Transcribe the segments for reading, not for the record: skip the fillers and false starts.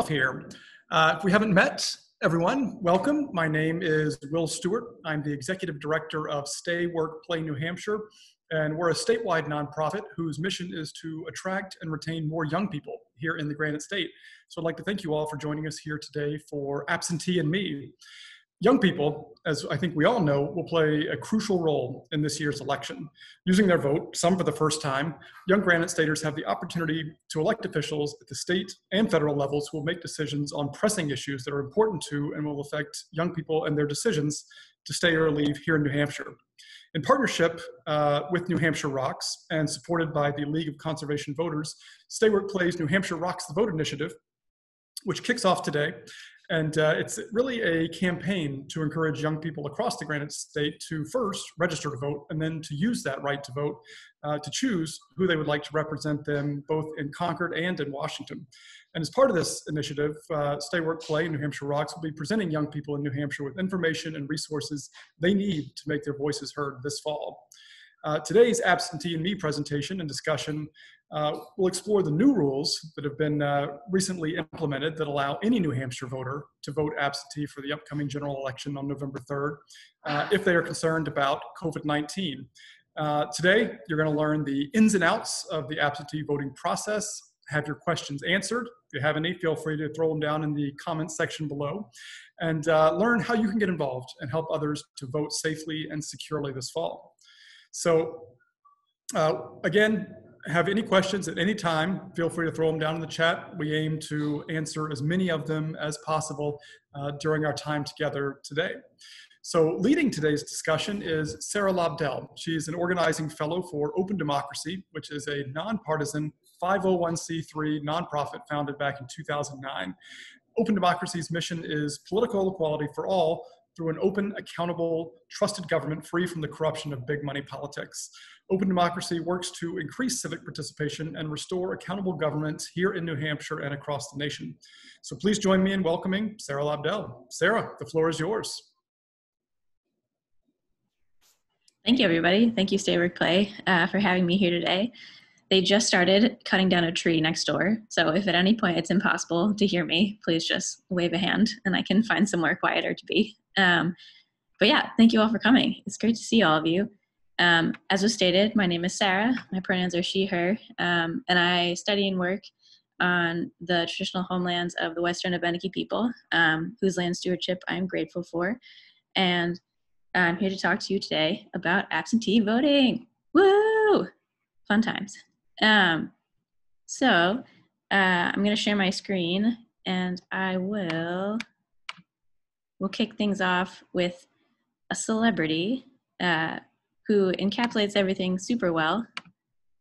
Here. If we haven't met, everyone, welcome. My name is Will Stewart. I'm the Executive Director of Stay, Work, Play New Hampshire, and we're a statewide nonprofit whose mission is to attract and retain more young people here in the Granite State. So I'd like to thank you all for joining us here today for Absentee Me. Young people, as I think we all know, will play a crucial role in this year's election. Using their vote, some for the first time, young Granite Staters have the opportunity to elect officials at the state and federal levels who will make decisions on pressing issues that are important to and will affect young people and their decisions to stay or leave here in New Hampshire. In partnership with New Hampshire Rocks and supported by the League of Conservation Voters, Stay Work Plays New Hampshire Rocks the Vote initiative, which kicks off today. And it's really a campaign to encourage young people across the Granite State to first register to vote and then to use that right to vote to choose who they would like to represent them both in Concord and in Washington. And as part of this initiative, Stay Work Play New Hampshire Rocks will be presenting young people in New Hampshire with information and resources they need to make their voices heard this fall. Today's Absentee Me presentation and discussion will explore the new rules that have been recently implemented that allow any New Hampshire voter to vote absentee for the upcoming general election on November 3rd if they are concerned about COVID-19. Today, you're going to learn the ins and outs of the absentee voting process, have your questions answered. If you have any, feel free to throw them down in the comments section below, and learn how you can get involved and help others to vote safely and securely this fall. So again, have any questions at any time, feel free to throw them down in the chat. We aim to answer as many of them as possible during our time together today. So leading today's discussion is Sara Lobdell. She's an organizing fellow for Open Democracy, which is a nonpartisan 501c3 nonprofit founded back in 2009. Open Democracy's mission is political equality for all through an open, accountable, trusted government free from the corruption of big money politics. Open Democracy works to increase civic participation and restore accountable government here in New Hampshire and across the nation. So please join me in welcoming Sara Lobdell. Sara, the floor is yours. Thank you, everybody. Thank you, Stay Work Play, for having me here today. They just started cutting down a tree next door, so if at any point it's impossible to hear me, please just wave a hand and I can find somewhere quieter to be. But yeah, thank you all for coming. It's great to see all of you. As was stated, my name is Sara. My pronouns are she, her, and I study and work on the traditional homelands of the Western Abenaki people, whose land stewardship I'm grateful for. And I'm here to talk to you today about absentee voting. Woo! Fun times. I'm going to share my screen, and we'll kick things off with a celebrity who encapsulates everything super well,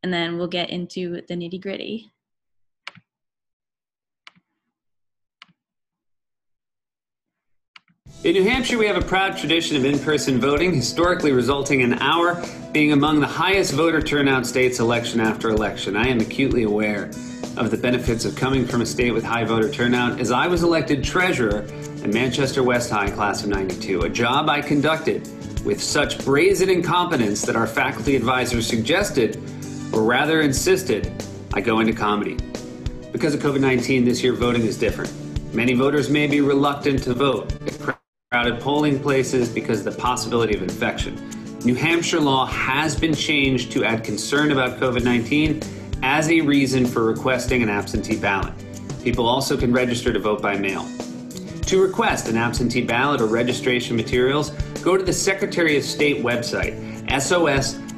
and then we'll get into the nitty-gritty. In New Hampshire, we have a proud tradition of in-person voting, historically resulting in our being among the highest voter turnout states election after election. I am acutely aware of the benefits of coming from a state with high voter turnout, as I was elected treasurer in Manchester West High class of '92, a job I conducted with such brazen incompetence that our faculty advisors suggested, or rather insisted, I go into comedy. Because of COVID-19, this year voting is different. Many voters may be reluctant to vote at crowded polling places because of the possibility of infection. New Hampshire law has been changed to add concern about COVID-19 as a reason for requesting an absentee ballot. People also can register to vote by mail. To request an absentee ballot or registration materials, go to the Secretary of State website, sos.nh.gov,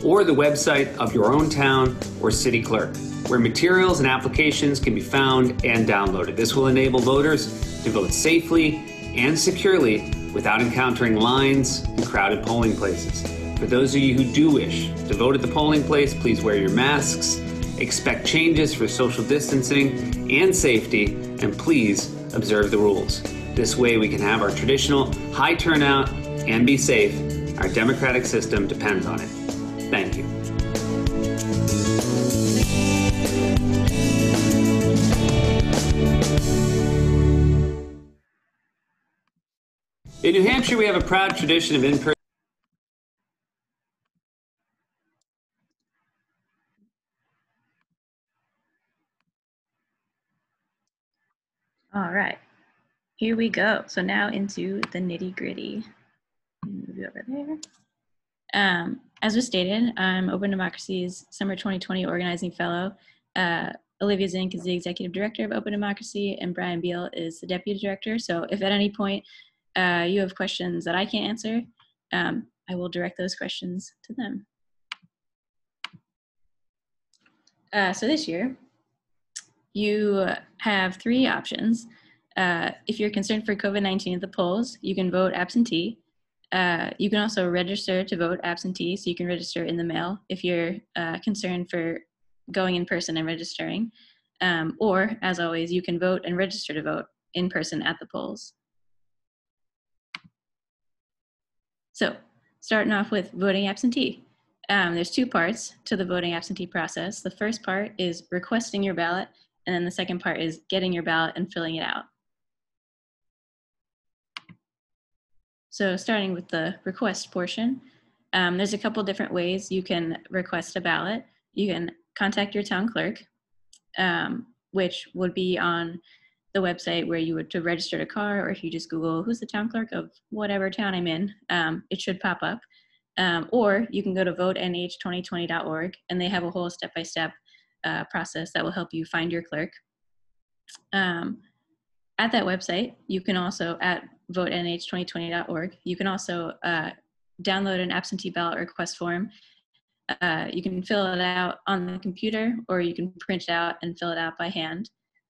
or the website of your own town or city clerk, where materials and applications can be found and downloaded. This will enable voters to vote safely and securely without encountering lines and crowded polling places. For those of you who do wish to vote at the polling place, please wear your masks, expect changes for social distancing and safety, and please observe the rules. This way we can have our traditional high turnout and be safe. Our democratic system depends on it. Thank you. In New Hampshire, we have a proud tradition of in-person All right, here we go. So now into the nitty gritty. Move you over there. As was stated, I'm Open Democracy's Summer 2020 Organizing Fellow. Olivia Zink is the Executive Director of Open Democracy, and Brian Beal is the Deputy Director. So if at any point you have questions that I can't answer, I will direct those questions to them. So this year, you have three options. If you're concerned for COVID-19 at the polls, you can vote absentee. You can also register to vote absentee, so you can register in the mail if you're concerned for going in person and registering. Or, as always, you can vote and register to vote in person at the polls. So, starting off with voting absentee. There's two parts to the voting absentee process. The first part is requesting your ballot, and then the second part is getting your ballot and filling it out. So starting with the request portion, there's a couple different ways you can request a ballot. You can contact your town clerk, which would be on the website where you would to register a car, or if you just Google who's the town clerk of whatever town I'm in, it should pop up. Or you can go to votenh2020.org, and they have a whole step-by-step process that will help you find your clerk. At that website, you can also, at votenh2020.org, you can also download an absentee ballot request form. You can fill it out on the computer, or you can print it out and fill it out by hand.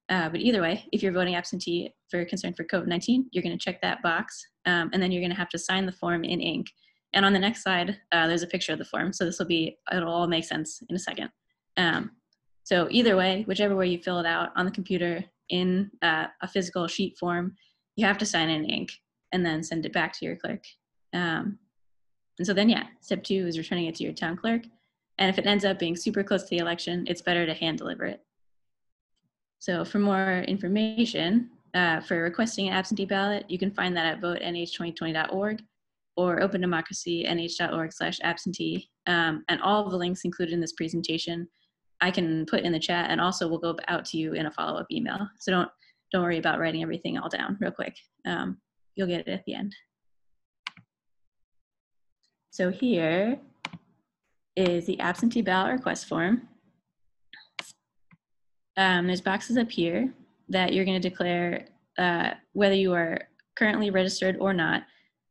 But either way, if you're voting absentee for concern for COVID-19, you're going to check that box, and then you're going to have to sign the form in ink. And on the next slide, there's a picture of the form, so it'll all make sense in a second. So either way, whichever way you fill it out on the computer, in a physical sheet form, you have to sign in ink and then send it back to your clerk. And so then, yeah, step 2 is returning it to your town clerk. And if it ends up being super close to the election, it's better to hand deliver it. So for more information, for requesting an absentee ballot, you can find that at votenh2020.org or opendemocracynh.org/absentee. And all of the links included in this presentation I can put in the chat, and also will go out to you in a follow-up email. So don't worry about writing everything all down real quick. You'll get it at the end. So here is the absentee ballot request form. There's boxes up here that you're going to declare whether you are currently registered or not.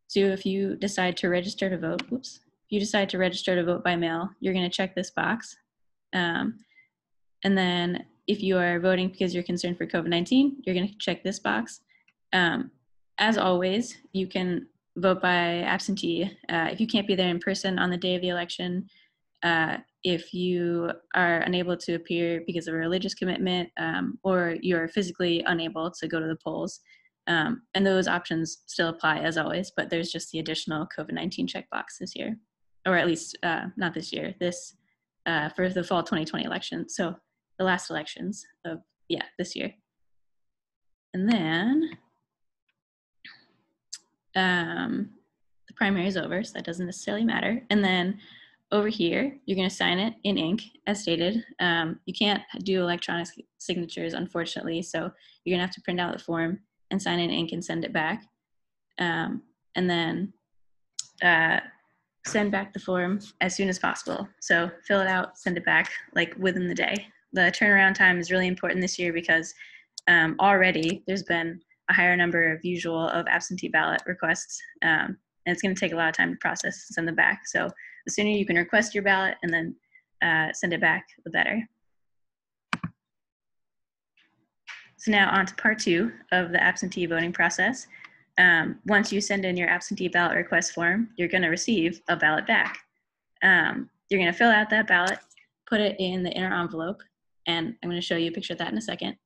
So if you decide to register to vote, if you decide to register to vote by mail, you're going to check this box. And then if you are voting because you're concerned for COVID-19, you're going to check this box. As always, you can vote by absentee if you can't be there in person on the day of the election, if you are unable to appear because of a religious commitment, or you're physically unable to go to the polls. And those options still apply as always, but there's just the additional COVID-19 checkbox this year, or at least not this year, for the fall 2020 election. So the last elections of, this year. And then the primary is over, so that doesn't necessarily matter. And then over here, you're going to sign it in ink, as stated. You can't do electronic signatures, unfortunately, so you're going to have to print out the form and sign in ink and send it back. And then send back the form as soon as possible. So fill it out, send it back like within the day. The turnaround time is really important this year because already there's been a higher number of usual of absentee ballot requests, and it's going to take a lot of time to process and send them back. So the sooner you can request your ballot and then send it back, the better. So now on to part 2 of the absentee voting process. Once you send in your absentee ballot request form, you're going to receive a ballot back. You're going to fill out that ballot, put it in the inner envelope, and I'm going to show you a picture of that in a second.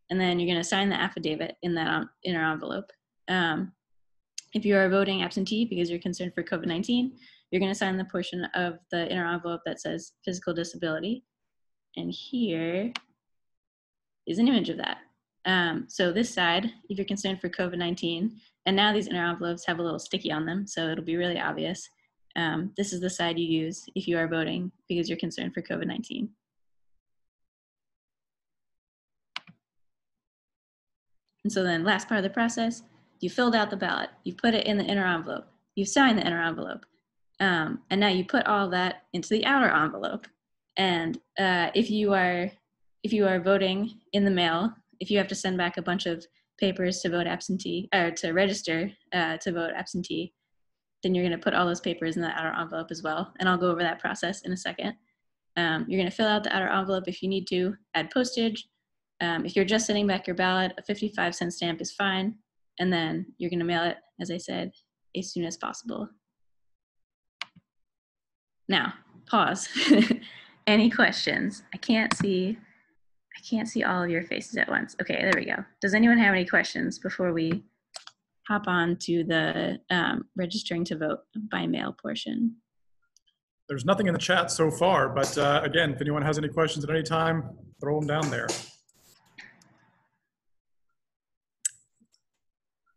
And then you're going to sign the affidavit in that inner envelope. If you are voting absentee because you're concerned for COVID-19, you're going to sign the portion of the inner envelope that says physical disability. And here is an image of that. So this side, if you're concerned for COVID-19, and now these inner envelopes have a little sticky on them, so it'll be really obvious. This is the side you use if you are voting because you're concerned for COVID-19. And so then last part of the process, you filled out the ballot, you put it in the inner envelope, you signed the inner envelope, and now you put all that into the outer envelope. And if you are voting in the mail, if you have to send back a bunch of papers to vote absentee or to register to vote absentee, then you're going to put all those papers in the outer envelope as well. And I'll go over that process in a second. You're going to fill out the outer envelope if you need to, add postage. If you're just sending back your ballot, a 55-cent stamp is fine. And then you're going to mail it, as I said, as soon as possible. Now, pause. Any questions? I can't see all of your faces at once. Okay, there we go. Does anyone have any questions before we hop on to the registering to vote by mail portion? There's nothing in the chat so far, but again, if anyone has any questions at any time, throw them down there.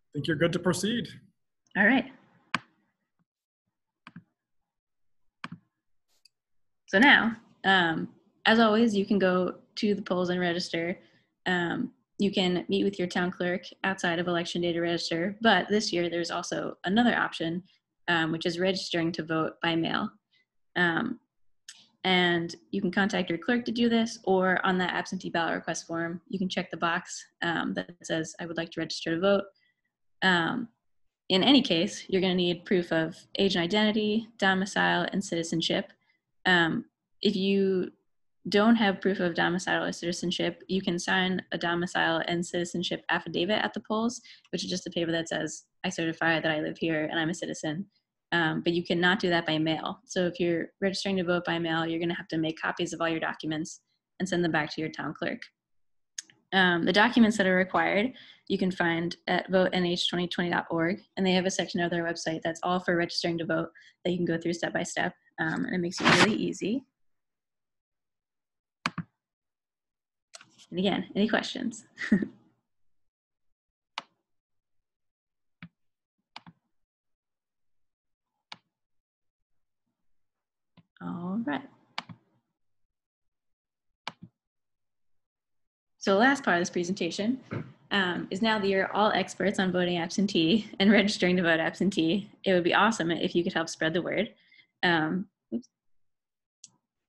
I think you're good to proceed. All right. So now, as always, you can go to the polls and register. You can meet with your town clerk outside of election day to register, but this year there's also another option, which is registering to vote by mail. And you can contact your clerk to do this, or on that absentee ballot request form, you can check the box that says, I would like to register to vote. In any case, you're going to need proof of age and identity, domicile, and citizenship. If you don't have proof of domicile or citizenship, you can sign a domicile and citizenship affidavit at the polls, which is just a paper that says, I certify that I live here and I'm a citizen. But you cannot do that by mail. So if you're registering to vote by mail, you're going to have to make copies of all your documents and send them back to your town clerk. The documents that are required, you can find at votenh2020.org, and they have a section of their website that's all for registering to vote that you can go through step by step, and it makes it really easy. And again, any questions? All right. So the last part of this presentation is now that you're all experts on voting absentee and registering to vote absentee, it would be awesome if you could help spread the word,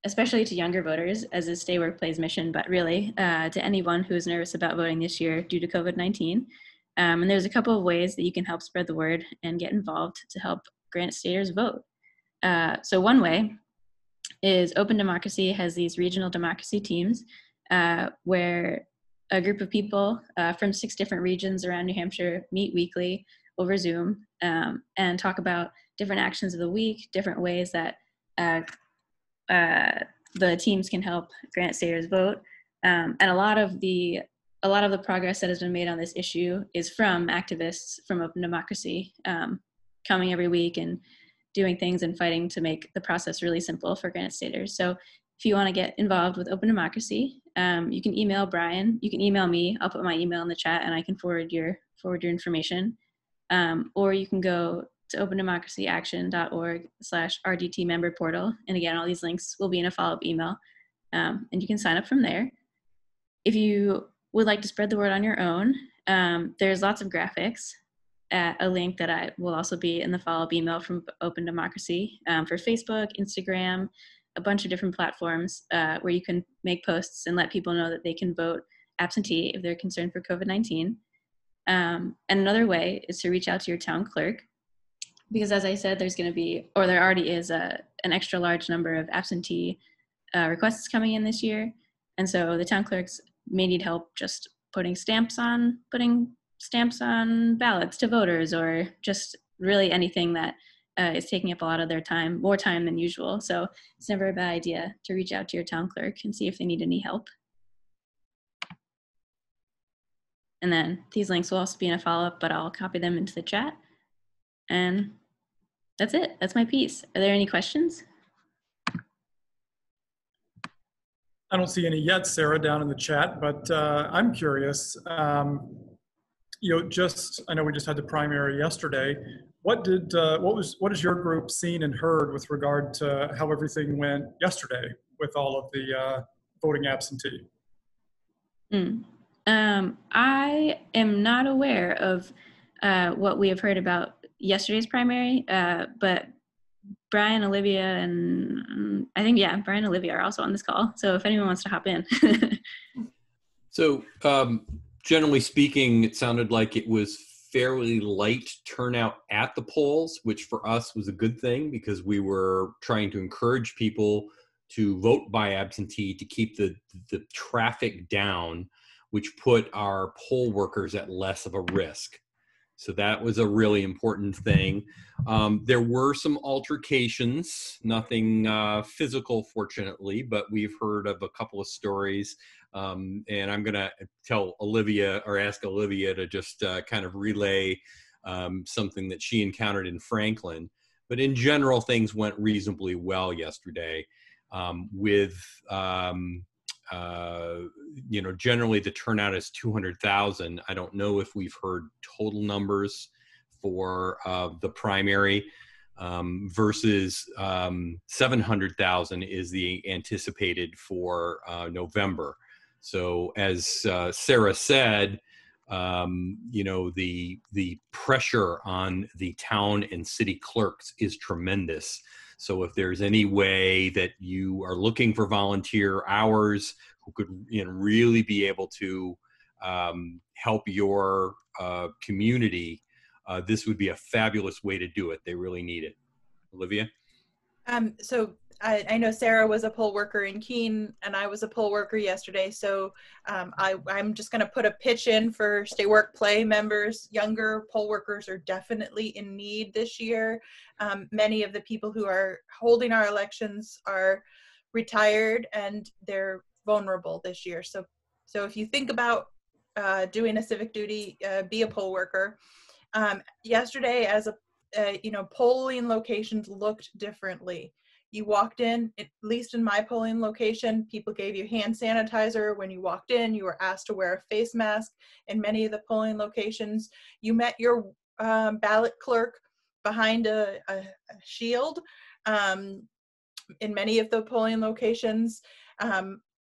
especially to younger voters as a Stay Work Play's mission, but really to anyone who is nervous about voting this year due to COVID-19. And there's a couple of ways that you can help spread the word and get involved to help Granite Staters vote. So one way is Open Democracy has these regional democracy teams where a group of people from 6 different regions around New Hampshire meet weekly over Zoom and talk about different actions of the week, different ways that the teams can help Granite Staters vote. And a lot of the progress that has been made on this issue is from activists from Open Democracy coming every week and doing things and fighting to make the process really simple for Granite Staters. So if you want to get involved with Open Democracy, you can email Brian, you can email me, I'll put my email in the chat and I can forward your information. Or you can go to opendemocracyaction.org/RDT member portal. And again, all these links will be in a follow-up email and you can sign up from there. If you would like to spread the word on your own, there's lots of graphics at a link that I will also be in the follow-up email from Open Democracy for Facebook, Instagram, a bunch of different platforms where you can make posts and let people know that they can vote absentee if they're concerned for COVID-19. And another way is to reach out to your town clerk, because as I said, there's going to be, or there already is an extra large number of absentee requests coming in this year. And so the town clerks may need help just putting stamps on ballots to voters, or just really anything that is taking up a lot of their time, more time than usual. So it's never a bad idea to reach out to your town clerk and see if they need any help. And then these links will also be in a follow-up, but I'll copy them into the chat. And that's it. That's my piece. Are there any questions? I don't see any yet, Sarah, down in the chat, but I'm curious. I know we just had the primary yesterday. What has your group seen and heard with regard to how everything went yesterday with all of the voting absentee? I am not aware of what we have heard about yesterday's primary, but Brian, Olivia, and I think, yeah, Brian and Olivia are also on this call. So if anyone wants to hop in. So generally speaking, it sounded like it was fairly light turnout at the polls, which for us was a good thing because we were trying to encourage people to vote by absentee to keep the traffic down, which put our poll workers at less of a risk. So that was a really important thing. There were some altercations, nothing physical, fortunately, but we've heard of a couple of stories. And I'm going to tell Olivia or ask Olivia to just kind of relay something that she encountered in Franklin. But in general, things went reasonably well yesterday with generally the turnout is 200,000. I don't know if we've heard total numbers for the primary versus 700,000 is the anticipated for November. So as Sara said, the pressure on the town and city clerks is tremendous. So if there's any way that you are looking for volunteer hours who could really be able to help your community, this would be a fabulous way to do it. They really need it. Olivia? So I know Sara was a poll worker in Keene, and I was a poll worker yesterday. So I'm just going to put a pitch in for Stay Work Play members. Younger poll workers are definitely in need this year. Many of the people who are holding our elections are retired and they're vulnerable this year. So if you think about doing a civic duty, be a poll worker. Yesterday, as polling locations looked differently. You walked in, at least in my polling location, people gave you hand sanitizer. When you walked in, you were asked to wear a face mask. In many of the polling locations, you met your ballot clerk behind a shield. In many of the polling locations,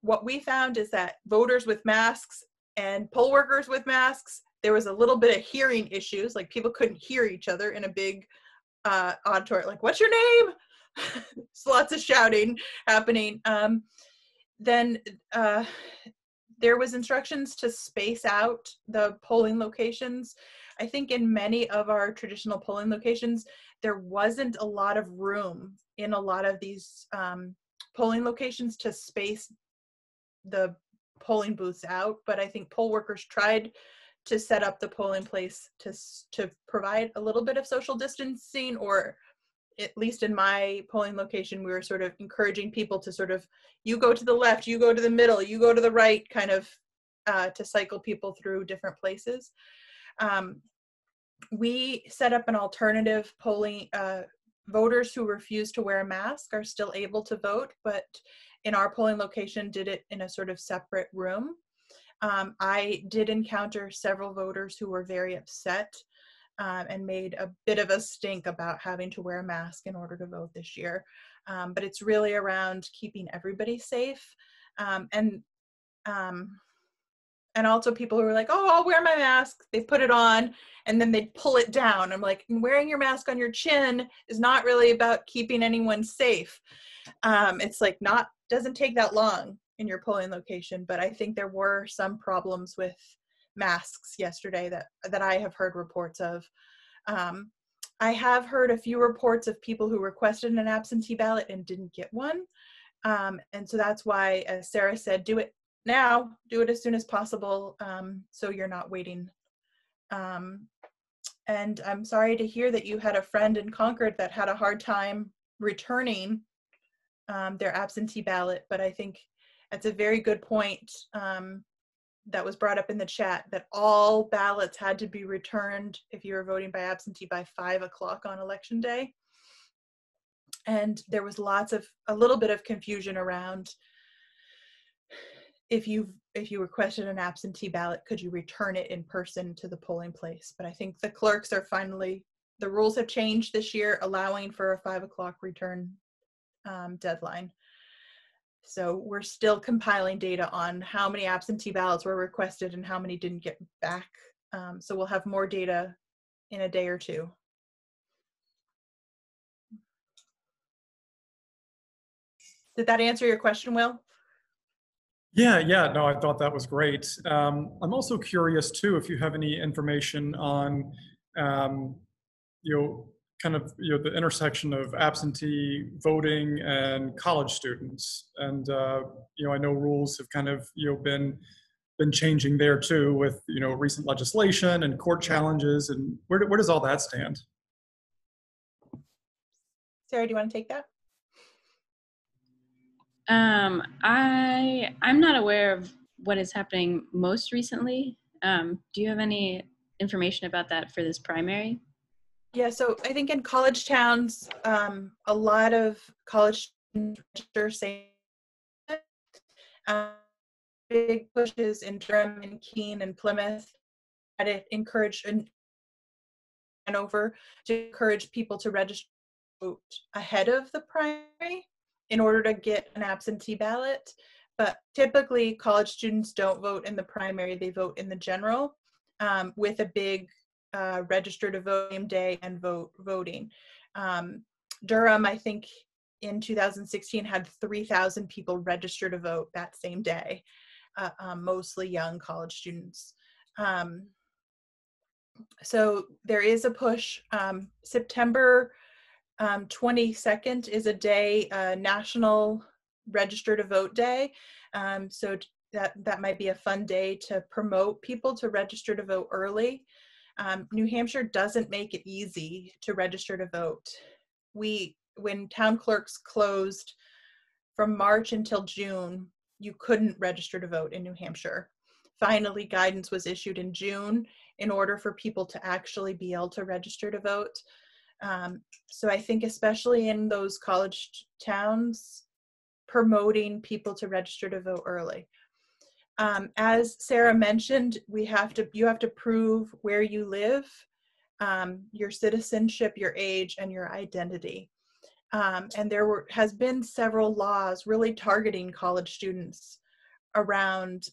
what we found is that voters with masks and poll workers with masks, there was a little bit of hearing issues, like people couldn't hear each other in a big auditorium, like, what's your name? So lots of shouting happening. Then there was instructions to space out the polling locations. I think in many of our traditional polling locations, there wasn't a lot of room in a lot of these polling locations to space the polling booths out, but I think poll workers tried to set up the polling place to provide a little bit of social distancing, or at least in my polling location, we were sort of encouraging people to sort of, you go to the left, you go to the middle, you go to the right, kind of to cycle people through different places. We set up an alternative polling. Voters who refuse to wear a mask are still able to vote, but in our polling location did it in a sort of separate room. I did encounter several voters who were very upset and made a bit of a stink about having to wear a mask in order to vote this year. But it's really around keeping everybody safe. And also people who were like, oh, I'll wear my mask. They put it on and then they'd pull it down. I'm like, wearing your mask on your chin is not really about keeping anyone safe. It's like doesn't take that long in your polling location, but I think there were some problems with masks yesterday that I have heard reports of. I have heard a few reports of people who requested an absentee ballot and didn't get one. And so that's why, as Sara said, do it now, do it as soon as possible, so you're not waiting. And I'm sorry to hear that you had a friend in Concord that had a hard time returning their absentee ballot, but I think that's a very good point that was brought up in the chat, that all ballots had to be returned if you were voting by absentee by 5 o'clock on election day. And there was a little bit of confusion around if you requested an absentee ballot, could you return it in person to the polling place? But I think the clerks are the rules have changed this year, allowing for a 5 o'clock return deadline. So we're still compiling data on how many absentee ballots were requested and how many didn't get back. So we'll have more data in a day or two. Did that answer your question, Will? Yeah, no, I thought that was great. I'm also curious too if you have any information on, you know, kind of the intersection of absentee voting and college students. And I know rules have kind of been changing there too with recent legislation and court challenges. And where does all that stand? Sarah, do you want to take that? I'm not aware of what is happening most recently. Do you have any information about that for this primary? Yeah, so I think in college towns, a lot of college students register saying big pushes in Durham and Keene and Plymouth that encourage and Hanover to encourage people to register vote ahead of the primary in order to get an absentee ballot. But typically college students don't vote in the primary, they vote in the general with a big register to vote same day and voting. Durham, I think in 2016 had 3,000 people register to vote that same day, mostly young college students. So there is a push. September 22nd is a day, National Register to Vote Day. So that might be a fun day to promote people to register to vote early. New Hampshire doesn't make it easy to register to vote. When town clerks closed from March until June, you couldn't register to vote in New Hampshire. Finally, guidance was issued in June in order for people to actually be able to register to vote. So I think especially in those college towns, promoting people to register to vote early. As Sarah mentioned, you have to prove where you live, your citizenship, your age, and your identity. And there has been several laws really targeting college students around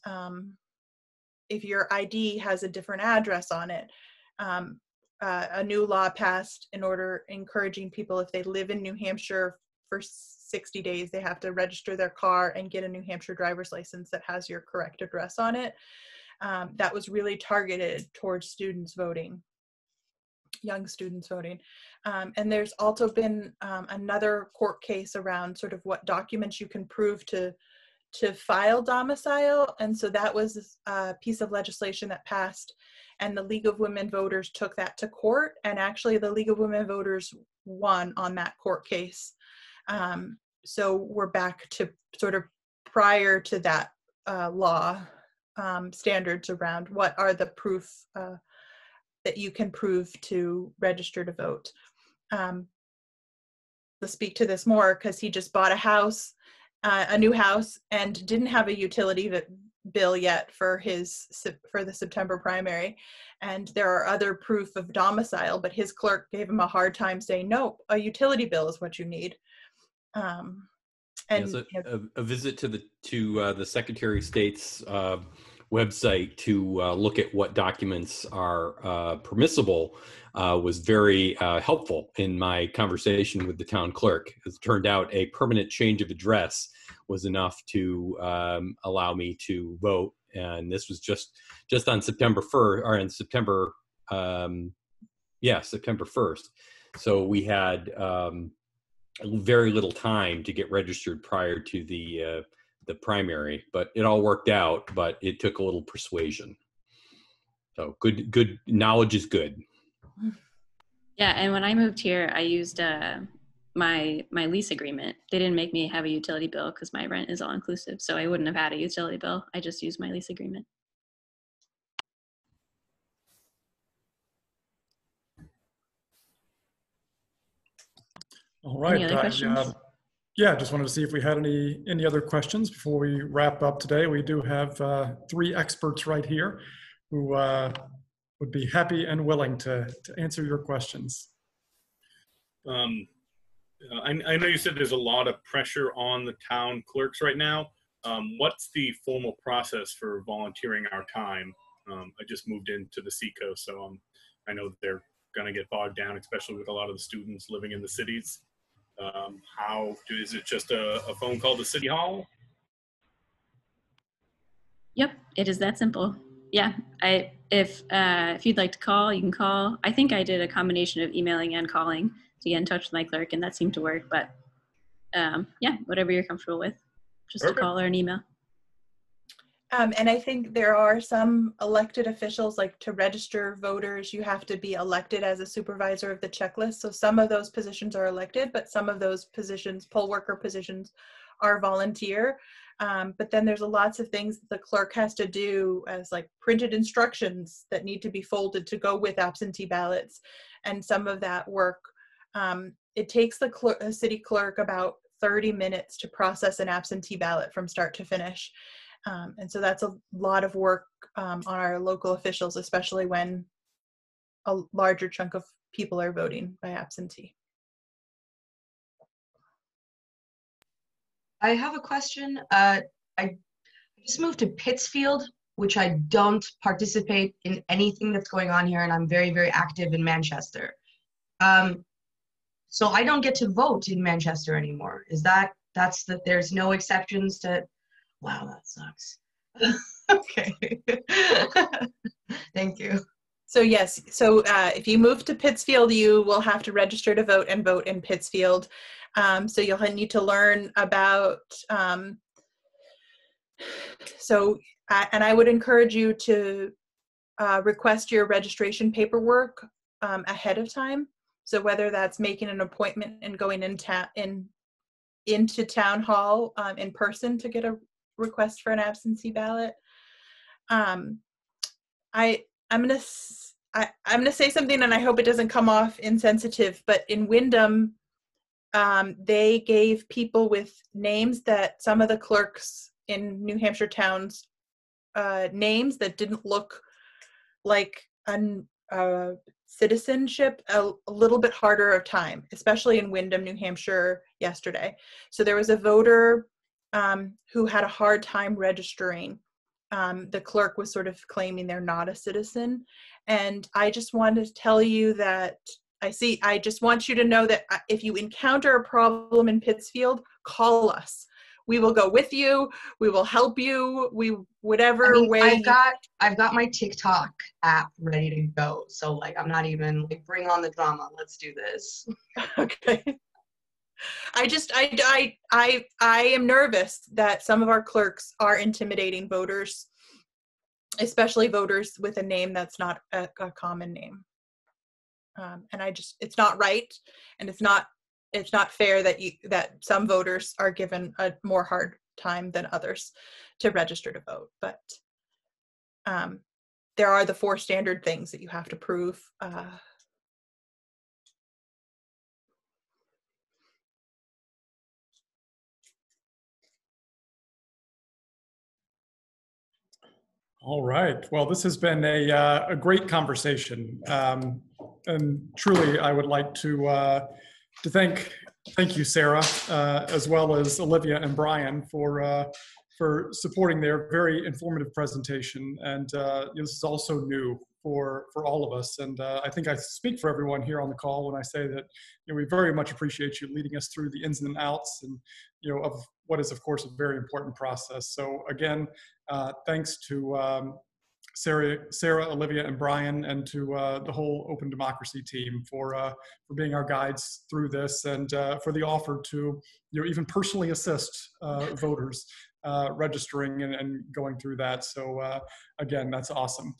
if your ID has a different address on it. A new law passed encouraging people, if they live in New Hampshire for 60 days, they have to register their car and get a New Hampshire driver's license that has your correct address on it. That was really targeted towards students voting, young students voting. And there's also been another court case around sort of what documents you can prove to file domicile. And so that was a piece of legislation that passed, and the League of Women Voters took that to court. And actually the League of Women Voters won on that court case. So we're back to sort of prior to that law standards around what are the proof that you can prove to register to vote. To speak to this more, because he just bought a new house and didn't have a utility bill yet for the September primary. And there are other proof of domicile, but his clerk gave him a hard time saying, no, a utility bill is what you need. A visit to the Secretary of State's website to look at what documents are permissible was very helpful in my conversation with the town clerk. As it turned out, a permanent change of address was enough to allow me to vote, and this was just on September 1st, or in September, September 1st. So we had very little time to get registered prior to the primary, but it all worked out, but it took a little persuasion. So good knowledge is good. Yeah, and when I moved here, I used my lease agreement. They didn't make me have a utility bill because my rent is all inclusive, so I wouldn't have had a utility bill. I just used my lease agreement. All right. Any other questions? Yeah, just wanted to see if we had any other questions before we wrap up today. We do have 3 experts right here who would be happy and willing to answer your questions. I know you said there's a lot of pressure on the town clerks right now. What's the formal process for volunteering our time? I just moved into the seacoast, so I know they're going to get bogged down, especially with a lot of the students living in the cities. Is it just a phone call to City Hall? Yep, it is that simple. Yeah, if you'd like to call, you can call. I think I did a combination of emailing and calling to get in touch with my clerk, and that seemed to work. But yeah, whatever you're comfortable with, just a call or an email. And I think there are some elected officials, like to register voters, you have to be elected as a supervisor of the checklist. So some of those positions are elected, but some of those positions, poll worker positions, are volunteer. But then there's lots of things the clerk has to do, as like printed instructions that need to be folded to go with absentee ballots. And some of that work, it takes the city clerk about 30 minutes to process an absentee ballot from start to finish. And so that's a lot of work on our local officials, especially when a larger chunk of people are voting by absentee. I have a question. I just moved to Pittsfield, which I don't participate in anything that's going on here, and I'm very, very active in Manchester. So I don't get to vote in Manchester anymore. That's that there's no exceptions to, wow, that sucks. Okay. Thank you. So yes, so if you move to Pittsfield, you will have to register to vote and vote in Pittsfield. So you'll need to learn about, and I would encourage you to request your registration paperwork ahead of time. So whether that's making an appointment and going into town hall in person to get a request for an absentee ballot. I'm gonna say something, and I hope it doesn't come off insensitive, but in Windham, they gave people with names that some of the clerks in New Hampshire towns, names that didn't look like a citizenship, a little bit harder of time, especially in Windham, New Hampshire yesterday. So there was a voter who had a hard time registering. The clerk was sort of claiming they're not a citizen. And I just wanted to tell you that I just want you to know that if you encounter a problem in Pittsfield, call us. We will go with you. We will help you. I've got my TikTok app ready to go. So like, I'm not even like, bring on the drama. Let's do this. Okay. I am nervous that some of our clerks are intimidating voters, especially voters with a name that's not a common name. And it's not right, and it's not fair that some voters are given a more hard time than others to register to vote. But there are the 4 standard things that you have to prove. All right. Well, this has been a great conversation, and truly, I would like to thank you, Sara, as well as Olivia and Brian for supporting their very informative presentation. And this is also new for all of us. And I think I speak for everyone here on the call when I say that we very much appreciate you leading us through the ins and outs, and of what is, of course, a very important process. So again, thanks to Sara, Olivia, and Brian, and to the whole Open Democracy team for being our guides through this, and for the offer to even personally assist voters registering and going through that. So again, that's awesome.